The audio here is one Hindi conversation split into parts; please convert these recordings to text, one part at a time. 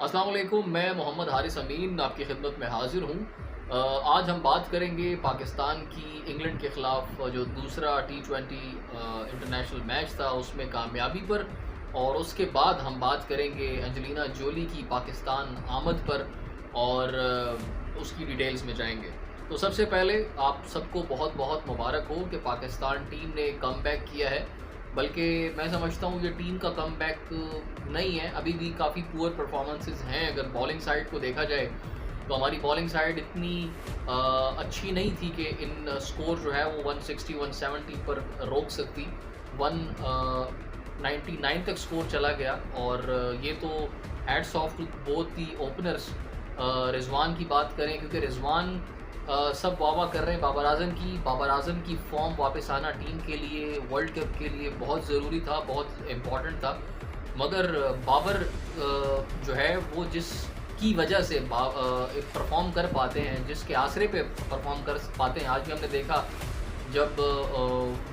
अस्सलाम वालेकुम, मैं मोहम्मद हारिस अमीन आपकी खिदमत में हाज़िर हूँ। आज हम बात करेंगे पाकिस्तान की इंग्लैंड के ख़िलाफ़ जो दूसरा टी20 इंटरनेशनल मैच था उसमें कामयाबी पर। और उसके बाद हम बात करेंगे एंजेलिना जोली की पाकिस्तान आमद पर और उसकी डिटेल्स में जाएँगे। तो सबसे पहले आप सबको बहुत-बहुत मुबारक हो कि पाकिस्तान टीम ने कमबैक किया है। बल्कि मैं समझता हूँ ये टीम का कमबैक नहीं है, अभी भी काफ़ी पुअर परफॉर्मेंसेस हैं। अगर बॉलिंग साइड को देखा जाए तो हमारी बॉलिंग साइड इतनी अच्छी नहीं थी कि इन स्कोर जो है वो 160 170 पर रोक सकती। 199 तक स्कोर चला गया और ये तो hats off to both the openers. Rizwan की बात करें क्योंकि रिजवान सब वाह-वाह कर रहे हैं बाबर आज़म की फ़ॉर्म वापस आना टीम के लिए, वर्ल्ड कप के लिए बहुत ज़रूरी था, बहुत इम्पोर्टेंट था। मगर बाबर जो है वो जिसकी वजह से परफ़ॉर्म कर पाते हैं, जिसके आसरे पे परफ़ॉर्म कर पाते हैं। आज भी हमने देखा जब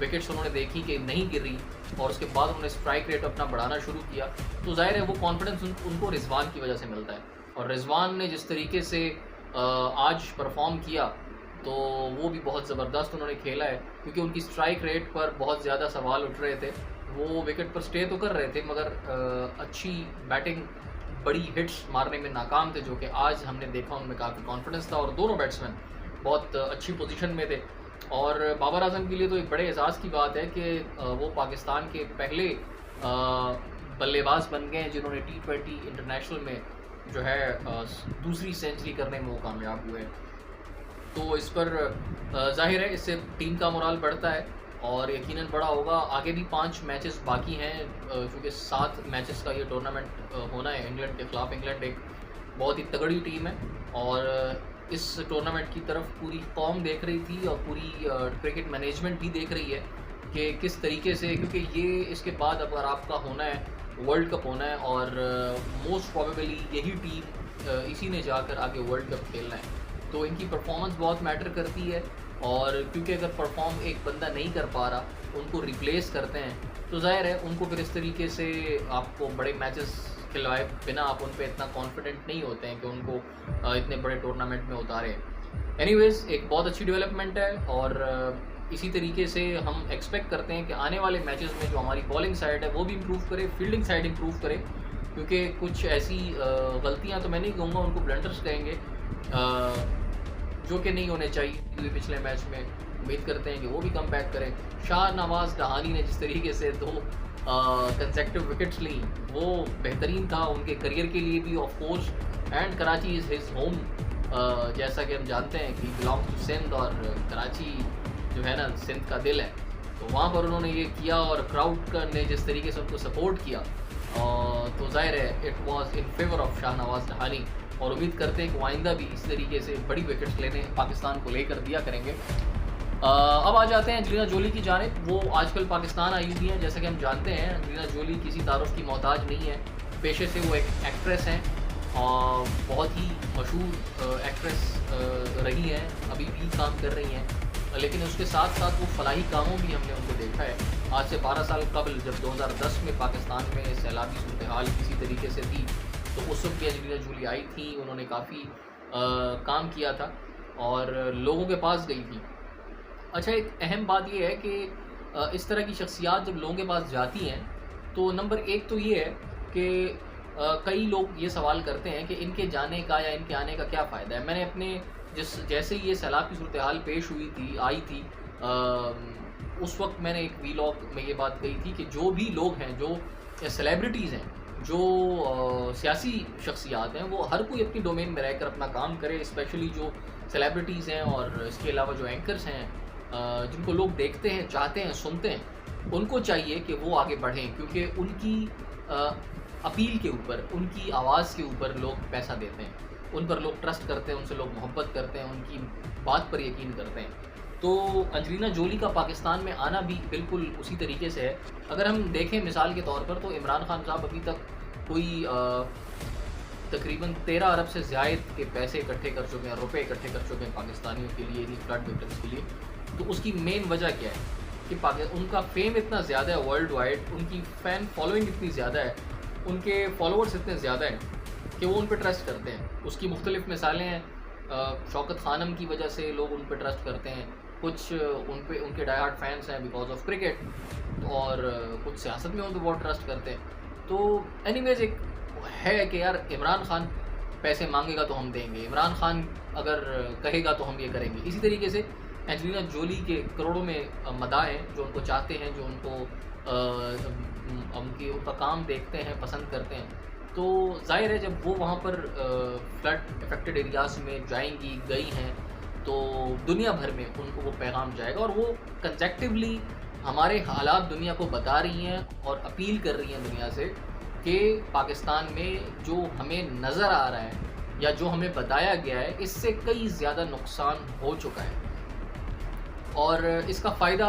विकेट्स उन्होंने देखी कि नहीं गिर रही और उसके बाद उन्होंने स्ट्राइक रेट अपना बढ़ाना शुरू किया, तो ज़ाहिर है वो कॉन्फिडेंस उनको रिजवान की वजह से मिलता है। और रिजवान ने जिस तरीके से आज परफ़ॉर्म किया तो वो भी बहुत ज़बरदस्त उन्होंने खेला है, क्योंकि उनकी स्ट्राइक रेट पर बहुत ज़्यादा सवाल उठ रहे थे। वो विकेट पर स्टे तो कर रहे थे मगर अच्छी बैटिंग, बड़ी हिट्स मारने में नाकाम थे, जो कि आज हमने देखा उनमें काफ़ी कॉन्फिडेंस था और दोनों बैट्समैन बहुत अच्छी पोजीशन में थे। और बाबर आज़म के लिए तो एक बड़े एहसास की बात है कि वो पाकिस्तान के पहले बल्लेबाज बन गए हैं जिन्होंने टी20 इंटरनेशनल में जो है दूसरी सेंचुरी करने में वो कामयाब हुए। तो इस पर ज़ाहिर है इससे टीम का मोराल बढ़ता है और यकीनन बड़ा होगा। आगे भी 5 मैचेस बाकी हैं, क्योंकि 7 मैचेस का ये टूर्नामेंट होना है इंग्लैंड के ख़िलाफ़। इंग्लैंड एक बहुत ही तगड़ी टीम है और इस टूर्नामेंट की तरफ पूरी कौम देख रही थी और पूरी क्रिकेट मैनेजमेंट भी देख रही है कि किस तरीके से, क्योंकि ये इसके बाद अगर आपका होना है वर्ल्ड कप होना है और मोस्ट प्रोबेबली यही टीम इसी ने जाकर आगे वर्ल्ड कप खेलना है, तो इनकी परफॉर्मेंस बहुत मैटर करती है। और क्योंकि अगर परफॉर्म एक बंदा नहीं कर पा रहा, उनको रिप्लेस करते हैं, तो ज़ाहिर है उनको फिर इस तरीके से आपको बड़े मैचेस खिलवाए बिना आप उन पर इतना कॉन्फिडेंट नहीं होते हैं कि उनको इतने बड़े टूर्नामेंट में उतारें। एनीवेज़ एक बहुत अच्छी डेवलपमेंट है और इसी तरीके से हम एक्सपेक्ट करते हैं कि आने वाले मैचेस में जो हमारी बॉलिंग साइड है वो भी इम्प्रूव करे, फील्डिंग साइड इम्प्रूव करे, क्योंकि कुछ ऐसी गलतियां तो मैं नहीं कहूँगा, उनको ब्लंडर्स कहेंगे, जो कि नहीं होने चाहिए पिछले मैच में। उम्मीद करते हैं कि वो भी कम बैक करें। शाहनवाज दहानी ने जिस तरीके से 2 कंसेक्टिव विकेट्स ली वो बेहतरीन था उनके करियर के लिए भी, of course. And Karachi is his home, जैसा कि हम जानते हैं कि बिलोंग्स टू सिंध और कराची जो है ना सिंध का दिल है। तो वहाँ पर उन्होंने ये किया और क्राउड ने जिस तरीके से उनको सपोर्ट किया, तो ज़ाहिर है it was in favour of Shahnawaz Dahani. और उम्मीद करते हैं कि आइंदा भी इस तरीके से बड़ी विकेट्स लेने पाकिस्तान को लेकर दिया करेंगे। अब आ जाते हैं एंजेलिना जोली की जानिब। वो आजकल पाकिस्तान आई हुई हैं। जैसे कि हम जानते हैं एंजेलिना जोली किसी तारुफ की मोहताज नहीं है, पेशे से वो एक एक्ट्रेस हैं और बहुत ही मशहूर एक्ट्रेस रही हैं, अभी भी काम कर रही हैं। लेकिन उसके साथ साथ वो फलाही कामों भी हमने उनको देखा है। आज से 12 साल कबल जब 2010 में पाकिस्तान में सैलाबी सूरत हाल किसी तरीके से थी, तो उस वक्त भी एंजेलिना जोली आई थी। उन्होंने काफ़ी काम किया था और लोगों के पास गई थी। अच्छा, एक अहम बात यह है कि इस तरह की शख्सियात जब लोगों के पास जाती हैं तो नंबर 1 तो ये है कि कई लोग ये सवाल करते हैं कि इनके जाने का या इनके आने का क्या फ़ायदा है। मैंने अपने जैसे ही ये सैलाब की सूरत हाल पेश हुई थी, आई थी, उस वक्त मैंने एक वीलॉग में ये बात कही थी कि जो भी लोग हैं, जो सेलिब्रिटीज़ हैं, जो सियासी शख्सियात हैं, वो हर कोई अपनी डोमेन में रहकर अपना काम करे। स्पेशली जो सेलिब्रिटीज़ हैं और इसके अलावा जो एंकर्स हैं, जिनको लोग देखते हैं, चाहते हैं, सुनते हैं, उनको चाहिए कि वो आगे बढ़ें, क्योंकि उनकी अपील के ऊपर, उनकी आवाज़ के ऊपर लोग पैसा देते हैं, उन पर लोग ट्रस्ट करते हैं, उनसे लोग मोहब्बत करते हैं, उनकी बात पर यकीन करते हैं। तो एंजेलिना जोली का पाकिस्तान में आना भी बिल्कुल उसी तरीके से है। अगर हम देखें मिसाल के तौर पर, तो इमरान खान साहब अभी तक कोई तकरीबन 13 अरब से ज़ायद के पैसे इकट्ठे कर चुके हैं, रुपए इकट्ठे कर चुके हैं पाकिस्तानियों के लिए, इन्हीं फ्लड विक्टिम्स के लिए। तो उसकी मेन वजह क्या है कि उनका फेम इतना ज़्यादा है वर्ल्ड वाइड, उनकी फ़ैन फॉलोइंग इतनी ज़्यादा है, उनके फॉलोअर्स इतने ज़्यादा हैं कि वो उन पर ट्रस्ट करते हैं। उसकी मुख्तलिफ़ मिसालें हैं। शौकत खानम की वजह से लोग उन पर ट्रस्ट करते हैं, कुछ उनके डाई हार्ड फैंस हैं बिकॉज ऑफ क्रिकेट, और कुछ सियासत में उन पर बहुत ट्रस्ट करते हैं। तो एनीवेज एक है कि यार इमरान खान पैसे मांगेगा तो हम देंगे, इमरान खान अगर कहेगा तो हम ये करेंगे। इसी तरीके से एंजेलिना जोली के करोड़ों में मदाह हैं जो उनको चाहते हैं, जो उनका काम देखते हैं, पसंद करते हैं। तो जाहिर है जब वो वहाँ पर फ्लड अफेक्टेड एरियाज़ में जाएंगी, गई हैं, तो दुनिया भर में उनको वो पैगाम जाएगा, और वो कंसेक्टिवली हमारे हालात दुनिया को बता रही हैं और अपील कर रही हैं दुनिया से कि पाकिस्तान में जो हमें नज़र आ रहा है या जो हमें बताया गया है, इससे कई ज़्यादा नुकसान हो चुका है, और इसका फ़ायदा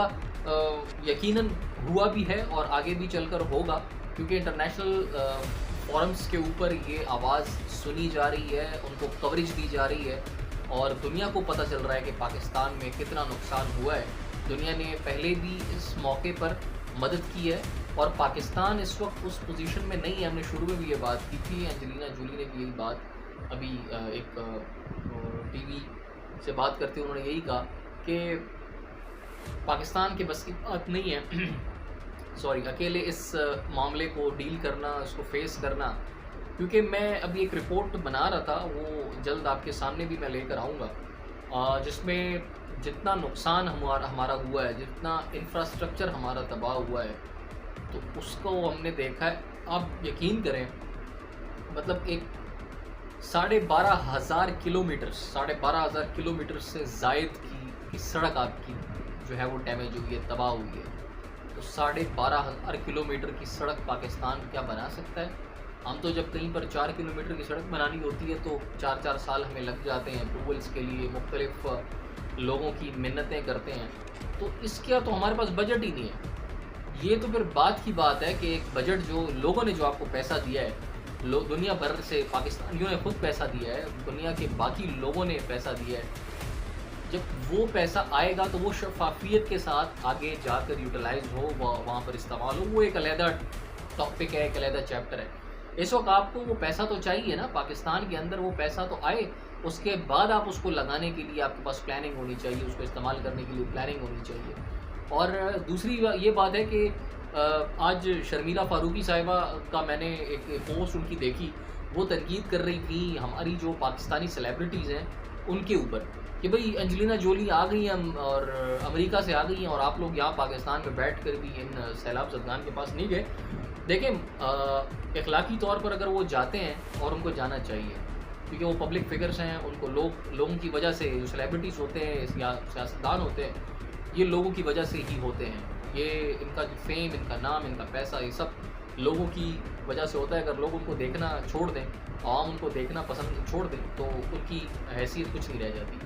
यकीनन हुआ भी है और आगे भी चलकर होगा, क्योंकि इंटरनेशनल फोरम्स के ऊपर ये आवाज़ सुनी जा रही है, उनको कवरेज दी जा रही है, और दुनिया को पता चल रहा है कि पाकिस्तान में कितना नुकसान हुआ है। दुनिया ने पहले भी इस मौके पर मदद की है, और पाकिस्तान इस वक्त उस पोजीशन में नहीं है। हमने शुरू में भी ये बात की थी, एंजेलिना जोली ने भी यही बात अभी एक टीवी से बात करते हुए उन्होंने यही कहा कि पाकिस्तान के बस की बात नहीं है सॉरी, अकेले इस मामले को डील करना, इसको फेस करना, क्योंकि मैं अभी एक रिपोर्ट बना रहा था, वो जल्द आपके सामने भी मैं लेकर आऊँगा, जिसमें जितना नुकसान हमारा हुआ है, जितना इंफ्रास्ट्रक्चर हमारा तबाह हुआ है, तो उसको हमने देखा है। आप यकीन करें, मतलब एक 12,500 किलोमीटर से ज़ायद की सड़क आपकी जो है वो डैमेज हुई है, तबाह हुई है। तो 12,500 किलोमीटर की सड़क पाकिस्तान क्या बना सकता है? हम तो जब कहीं पर 4 किलोमीटर की सड़क बनानी होती है तो 4-4 साल हमें लग जाते हैं अप्रूवल्स के लिए, मुख्तलिफ लोगों की मिन्नतें करते हैं। तो इसका तो हमारे पास बजट ही नहीं है। ये तो फिर बात की बात है कि एक बजट जो लोगों ने जो आपको पैसा दिया है, दुनिया भर से पाकिस्तानियों ने खुद पैसा दिया है, दुनिया के बाकी लोगों ने पैसा दिया है, जब वो पैसा आएगा तो वो शफाफियत के साथ आगे जाकर यूटिलाइज हो, वहाँ पर इस्तेमाल हो, वो एक अलहदा टॉपिक है, एक अलहदा चैप्टर है। इस वक्त आपको वो पैसा तो चाहिए ना, पाकिस्तान के अंदर वो पैसा तो आए, उसके बाद आप उसको लगाने के लिए आपके पास प्लानिंग होनी चाहिए, उसको इस्तेमाल करने के लिए प्लानिंग होनी चाहिए। और दूसरी ये बात है कि आज शर्मिला फारूकी साहिबा का मैंने एक पोस्ट उनकी देखी, वो तनकीद कर रही थी हमारी जो पाकिस्तानी सेलिब्रिटीज़ हैं उनके ऊपर, कि भाई एंजेलिना जोली आ गई हैं और अमेरिका से आ गई हैं, और आप लोग यहाँ पाकिस्तान में बैठ कर भी इन सैलाब ज़दगान के पास नहीं गए। देखें, इखलाकी तौर पर अगर वो जाते हैं, और उनको जाना चाहिए, क्योंकि वो पब्लिक फिगर्स हैं, उनको लोगों की वजह से, जो सेलिब्रिटीज़ होते हैं या सियासतदान होते हैं, ये लोगों की वजह से ही होते हैं। ये इनका जो फेम, इनका नाम, इनका पैसा, ये सब लोगों की वजह से होता है। अगर लोग उनको देखना छोड़ दें, आवाम उनको देखना पसंद छोड़ दें, तो उनकी हैसियत कुछ नहीं रह जाती।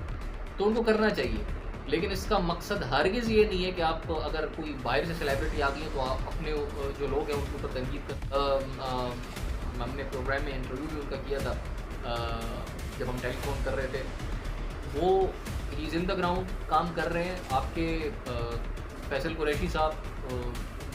तो उनको करना चाहिए, लेकिन इसका मकसद हरगिज़ ये नहीं है कि आप अगर कोई बाहर से सेलिब्रिटी आ गई है तो आप अपने जो लोग हैं उनके ऊपर तनकीद कर। हमने प्रोग्राम में इंटरव्यू भी उनका किया था जब हम टेलीफोन कर रहे थे। वो ही इन द ग्राउंड काम कर रहे हैं। आपके फैसल कुरैशी साहब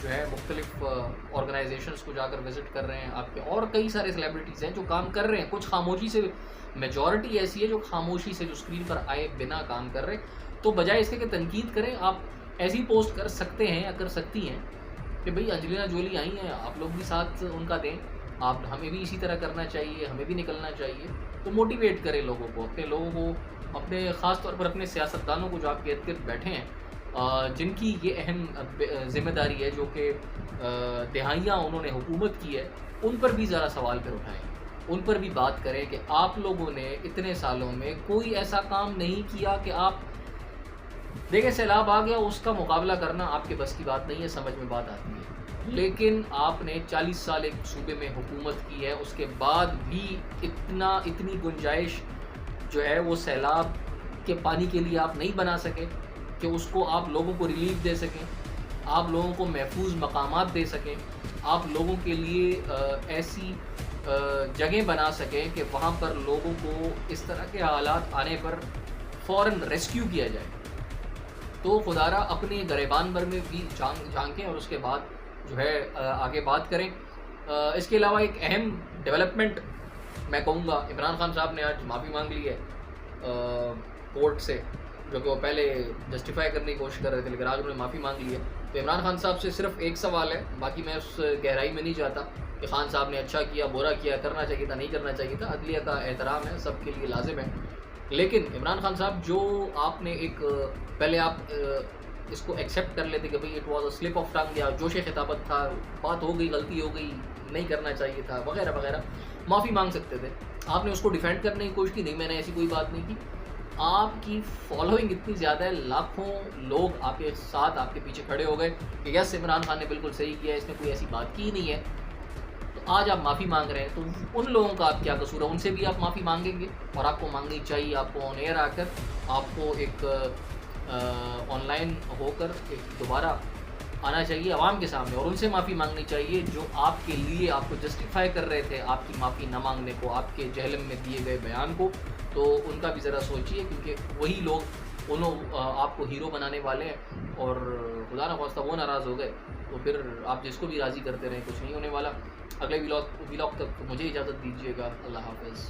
जो है मुख्तलिफ ऑर्गेनाइजेशंस को जाकर विज़िट कर रहे हैं। आपके और कई सारे सेलिब्रिटीज़ हैं जो काम कर रहे हैं। कुछ खामोशी से, मेजॉरिटी ऐसी है जो खामोशी से, जो स्क्रीन पर आए बिना काम कर रहे। तो बजाय इसके कि तनकीद करें, आप ऐसी पोस्ट कर सकते हैं या कर सकती हैं कि भाई एंजेलिना जोली आई हैं, आप लोग भी साथ उनका दें, आप हमें भी इसी तरह करना चाहिए, हमें भी निकलना चाहिए। तो मोटिवेट करें लोगों को, अपने लोगों को, अपने ख़ास तौर पर अपने सियासतदानों को जो आपके इर्द गिर्द बैठे हैं, जिनकी ये अहम ज़िम्मेदारी है, जो कि दहाइयाँ उन्होंने हुकूमत की है, उन पर भी ज़रा सवाल फिर उठाएँ, उन पर भी बात करें कि आप लोगों ने इतने सालों में कोई ऐसा काम नहीं किया कि आप देखिए सैलाब आ गया, उसका मुकाबला करना आपके बस की बात नहीं है, समझ में बात आती है। लेकिन आपने 40 साल एक सूबे में हुकूमत की है, उसके बाद भी इतनी गुंजाइश जो है वो सैलाब के पानी के लिए आप नहीं बना सके कि उसको आप लोगों को रिलीफ दे सकें, आप लोगों को महफूज मकामात दे सकें, आप लोगों के लिए ऐसी जगह बना सकें कि वहाँ पर लोगों को इस तरह के हालात आने पर फ़ौरन रेस्क्यू किया जाए। तो खुदारा अपने गरेबान भर में भी झांकें और उसके बाद जो है आगे बात करें। इसके अलावा एक अहम डेवलपमेंट मैं कहूँगा इमरान खान साहब ने आज माफ़ी मांग ली है कोर्ट से, जो कि वो पहले जस्टिफाई करने की कोशिश कर रहे थे, लेकिन आज उन्होंने माफ़ी मांग ली है। तो इमरान खान साहब से सिर्फ एक सवाल है, बाकी मैं उस गहराई में नहीं जाता कि खान साहब ने अच्छा किया, बुरा किया, करना चाहिए था, नहीं करना चाहिए था। अदलिया का एहतराम है, सबके लिए लाजिम है। लेकिन इमरान खान साहब, जो आपने एक पहले आप इसको एक्सेप्ट कर लेते कि भाई it was a slip of tongue, या जोश खिताबत था, बात हो गई, गलती हो गई, नहीं करना चाहिए था वगैरह वगैरह, माफ़ी मांग सकते थे। आपने उसको डिफेंड करने की कोशिश की, नहीं मैंने ऐसी कोई बात नहीं की। आपकी फॉलोइंग इतनी ज़्यादा है, लाखों लोग आपके साथ, आपके पीछे खड़े हो गए कि यस इमरान खान ने बिल्कुल सही किया, इसने कोई ऐसी बात की नहीं है। तो आज आप माफ़ी मांग रहे हैं, तो उन लोगों का आप क्या कसूर है? उनसे भी आप माफ़ी मांगेंगे, और आपको मांगनी चाहिए। आपको ऑन एयर आकर, आपको एक ऑनलाइन होकर एक दोबारा आना चाहिए आवाम के सामने, और उनसे माफ़ी मांगनी चाहिए जो आपके लिए आपको जस्टिफाई कर रहे थे आपकी माफ़ी न मांगने को, आपके जहलम में दिए गए बयान को। तो उनका भी ज़रा सोचिए, क्योंकि वही लोग आपको हीरो बनाने वाले हैं, और खुदा न ख्वास्ता वो नाराज़ हो गए तो फिर आप जिसको भी राज़ी करते रहें, कुछ नहीं होने वाला। अगले व्लॉग तक मुझे इजाज़त दीजिएगा। अल्लाह हाफ़िज़।